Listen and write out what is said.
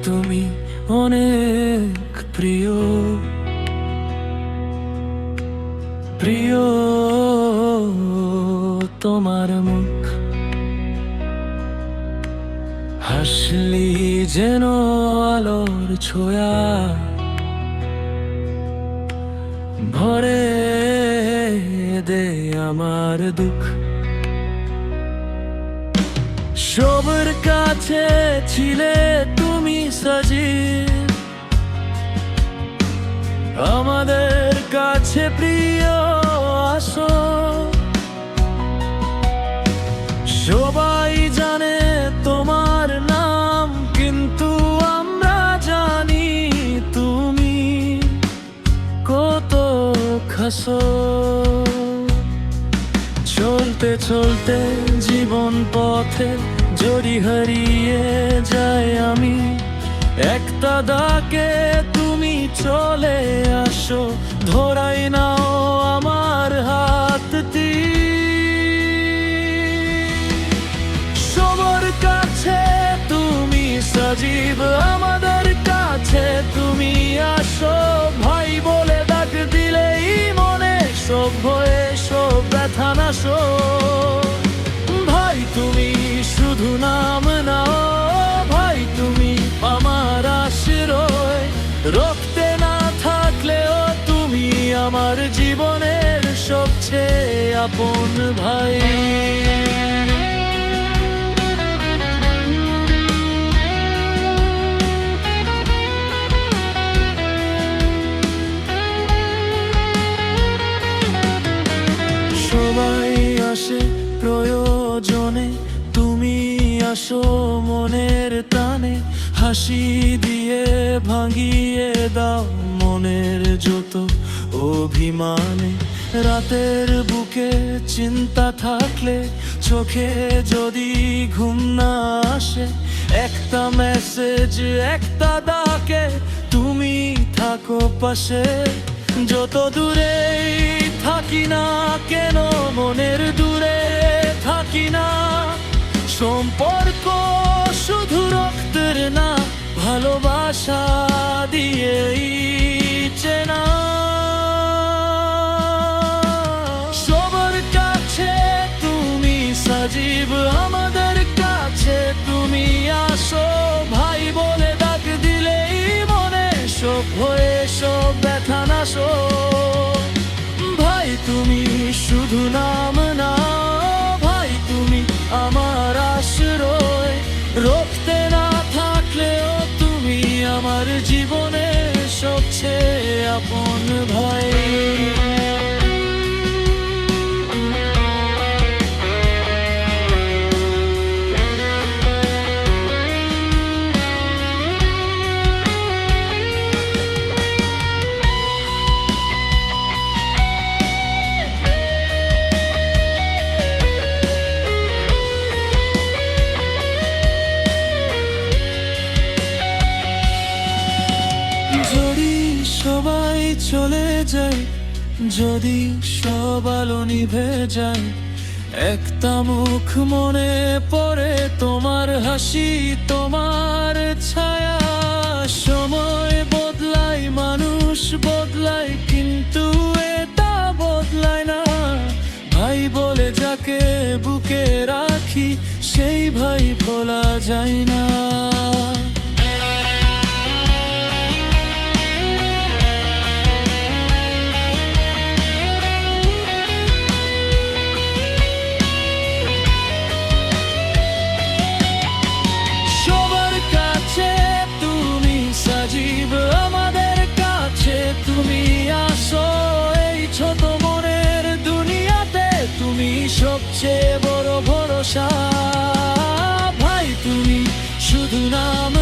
তুমি অনেক প্রিয়, প্রিয় তোমার মুখ, হাসলি যেন আলোর ছোঁয়া, ভরে দে আমার দুঃখ। সবার কাছে ছিলে তুমি সজীব, আমাদের কাছে প্রিয় আসো। সবাই জানে তোমার নাম, কিন্তু আমরা জানি তুমি কত খাসো। চলতে চলতে জীবন পথে যদি হারিয়ে যাই আমি, একটা ডাকে তুমি চলে আসো, ধরাই নাও আমার হাতটি। সবার কাছে তুমি সজীব, আমাদের কাছে তুমি আসো। ভাই বলে ডাক দিলেই মনে সব ভয়ে সব ব্যথা নাশো। ভাই তুমি শুধু নাম নাও, ভাই তুমি আমার আশ্রয়। রক্তে না থাকলেও তুমি আমার জীবনের সবচেয়ে আপন ভাই। সবাই আসে প্রয়োজনে, তুমি আসো মনের টানে। হাসি দিয়ে ভাঙিয়ে দাও মনের যত অভিমানে। রাতের বুকে চিন্তা থাকলে, চোখে যদি ঘুম না আসে, একটা মেসেজ একটা ডাকে তুমি থাকো পাশে। যত দূরেই থাকি না কেন, মনের দূরে থাকি না। সম্পর্ক শুধু রক্তের না, ভালোবাসা দিয়েই চেনা। সবার কাছে তুমি সজীব, আমাদের কাছে তুমি আসো। ভাই বলে ডাক দিলেই মনে সব হয়ে সব ব্যথা নাশো। ভাই তুমি শুধু নাম না, ভাই তুমি আমার আশ্রয়। রক্তে না থাকলেও তুমি আমার জীবনের সবচেয়ে আপন ভাই। যদি সবাই চলে যায়, যদি সব আলো নিভে যায়, একটা মুখ মনে পড়ে তোমার হাসি, তোমার ছায়া। সময় বদলায়, মানুষ বদলায়, কিন্তু এটা বদলায় না ভাই বলে যাকে বুকে রাখি, সেই ভাই ভোলা যায় না। আমাদের কাছে তুমি আসো, এই ছোট মনের দুনিয়াতে তুমি সবচেয়ে বড় ভরসা। ভাই তুমি শুধু নাম